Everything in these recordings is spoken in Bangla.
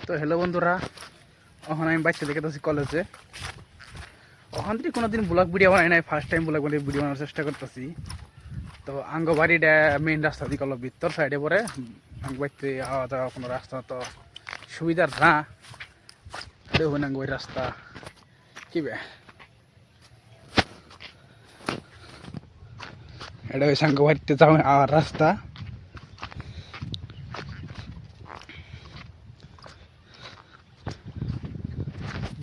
তো হ্যালো বন্ধুরা, ওখানে আমি বাচ্চা দেখে তো কলেজে ওখান থেকে কোনোদিন ব্লগ ভিডিও বানাই নাই, ফার্স্ট টাইম ব্লগ ভিডিও বানানোর চেষ্টা করতেছি। তো আঙ্গ বাড়িটা মেইন রাস্তা দিকে অলপ ভিতর সাইডে পরে আঙ্গ বাড়িতে আওয়া যাওয়া কোনো রাস্তা তো সুবিধার না। দেখুন আঙ্গ ওই রাস্তা কি বে, এটা হয়েছে আঙ্গ বাড়িতে যাওয়া আওয়ার রাস্তা।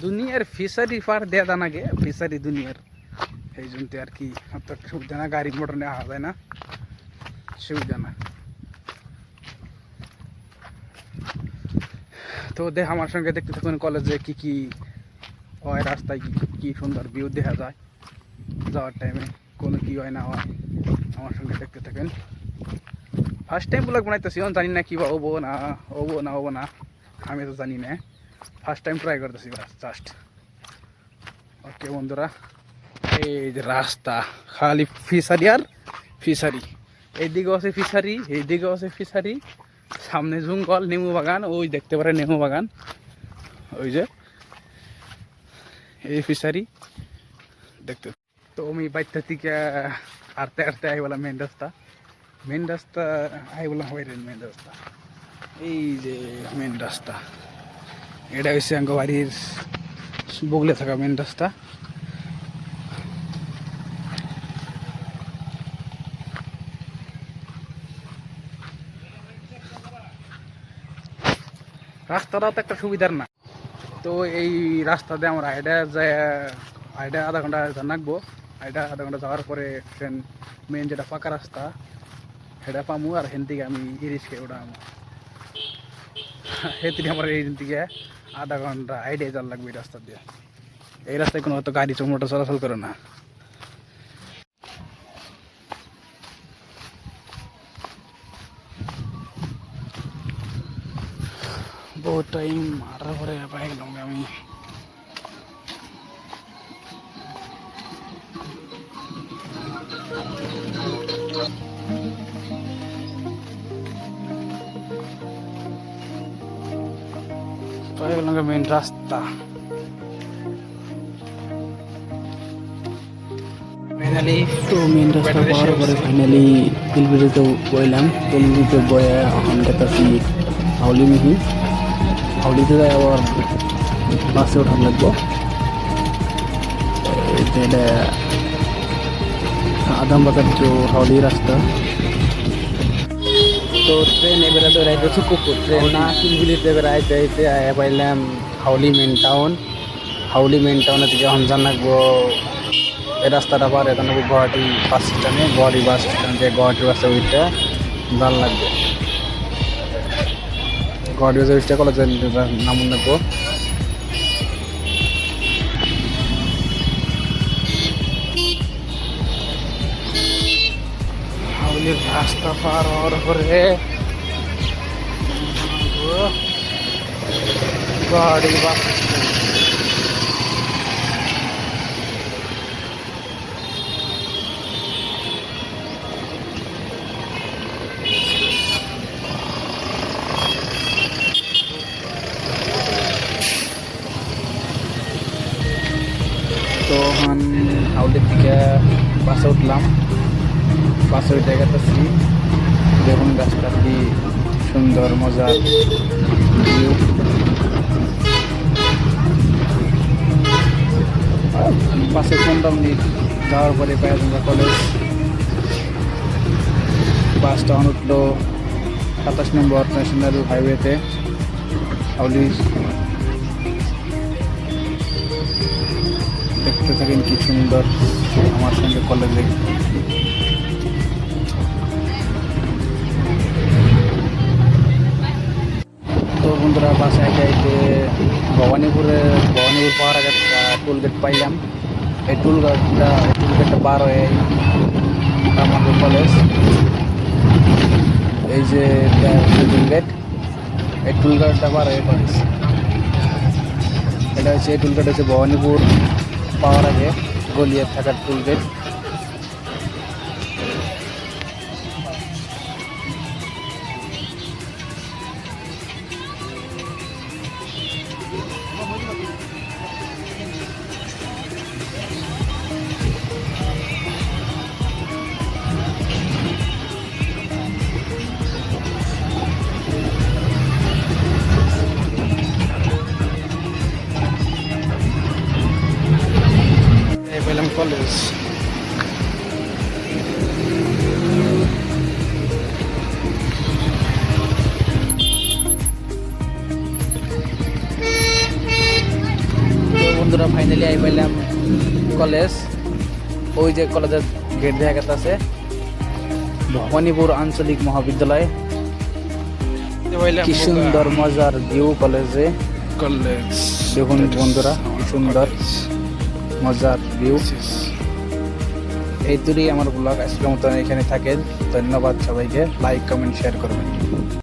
দুনিয়ার ফিশারি পার দেয়া দান আগে ফিশারি দুনিয়ার এই জন্য আর কি অত সুবিধা না, গাড়ি মোটর নিয়ে আসা যায় না, সুবিধা না। তো দেখ আমার সঙ্গে দেখতে থাকুন কলেজে কি কি হয়, রাস্তায় কি কি সুন্দর ভিউ দেখা যায় যাওয়ার টাইমে, কোনো কি হয় না হয় আমার সঙ্গে দেখতে থাকেন। ফার্স্ট টাইম ব্লগ বানাইতেছি, জানি না কি বা হবো না আমি তো জানি না, ফার্স্ট টাইম ট্রাই করতেছি জাস্ট। ওকে বন্ধুরা, এই যে রাস্তা খালি ফিশারি আর ফিশারি, এইদিকেও আছে ফিশারি এইদিকেও আছে ফিশারি, সামনে জঙ্গল, নেমু বাগান, ওই দেখতে পারে নেমু বাগান, ওই যে এই ফিশারি দেখতে। তো আমি বাইরটা থেকে হাঁটতে হাঁটতে আই বলা মেন রাস্তা আই বললাম হয় মেন রাস্তা, এই যে মেন রাস্তা, এটা হচ্ছে আঙ্গ বাড়ির বগলে থাকা মেন রাস্তা। রাস্তাটাও তো একটা সুবিধার না। তো এই রাস্তা দিয়ে আমরা আইডা আধা ঘন্টা নাকবো, আধা ঘন্টা যাওয়ার পরে ট্রেন মেন যেটা পাকা রাস্তা সেটা পামু, আর হেন থেকে আমি ইরিশকে ওঠাম, হেতিকে আমার এই থেকে আধা ঘন্টা আইডিয়া যাওয়ার লাগবে এই রাস্তা দিয়ে। এই রাস্তায় কোনো হয়তো গাড়ি মোটর চলাচল করে না। বহুত টাইম হাঁটার পরে পাই গেলাম আমি। পাই গেলাম মেন রাস্তা, ফাইনালি তো মেন রাস্তা পাওয়ার পরে ফাইনালি পিলবিড়িতে বইলাম, পিলবিড়িতে বয়ে এখন দেখতেছি হাউলি মিহি, হাউলিতে যাই আবার বাসে ওঠান লাগবো। এটা আদমবাজার যে হাউলি রাস্তা। তো ট্রেন এবারে তো রাইতেছি কুকুর ট্রেন না, পিলবিড়িতে বেড়াইতে পাইলাম হাউলি মেন টাউনে থেকে এখন জান লাগবো এই রাস্তাটা পার এখন গুয়াহাটি বাস স্ট্যান্ডে, গুয়াহাটি বাস স্ট্যান্ডে গুয়াহাটি বাসে উঠতে জান লাগবে, গুয়াহাটি বাসে উঠতে কলেজের নামুন লাগবো। হাউলির রাস্তা পার হওয়ার পরে গুয়াহাটি বাস স্ট্যান্ড। তো এখন হাউলির থেকে বাসে উঠলাম, বাসে উঠে গেতেছি, দেখুন রাস্তা কি সুন্দর মজার ভিউ। 5-15 মিনিট যাওয়ার পরে পায়গঙ্গা কলেজ। বাসটা এখন উঠলো 27 নম্বর ন্যাশনাল হাইওয়েতে হাউলি। দেখতে থাকেন কি সুন্দর আমার সঙ্গে কলেজে। তো বন্ধুরা বাসায় যাইতে ভবানীপুর পাওয়ার আগে টোল গেট পাইলাম, এই টোল গেটটা পার হয়ে আমাদের কলেজ, এই যে টোল গেট, এই টোল গেটটা পার হয়ে কলেজ। এটা হচ্ছে এই টোল গেট হচ্ছে ভবানীপুর পাওয়ার আগে গলিয়ার থাকার টোল গেট। কলেজ। বন্ধুরা ফাইনালি আই পাইলাম কলেজ। ওই যে কলেজের গেট দেখা গেছে ভবানীপুর আঞ্চলিক মহাবিদ্যালয়। কি সুন্দর মজার ভিউ কলেজে, দেখুন বন্ধুরা কি সুন্দর মজার ভিউ। এই দূরেই আমার ব্লগ আজকের মতো এখানে থাকেন। ধন্যবাদ সবাইকে, লাইক কমেন্ট শেয়ার করবেন।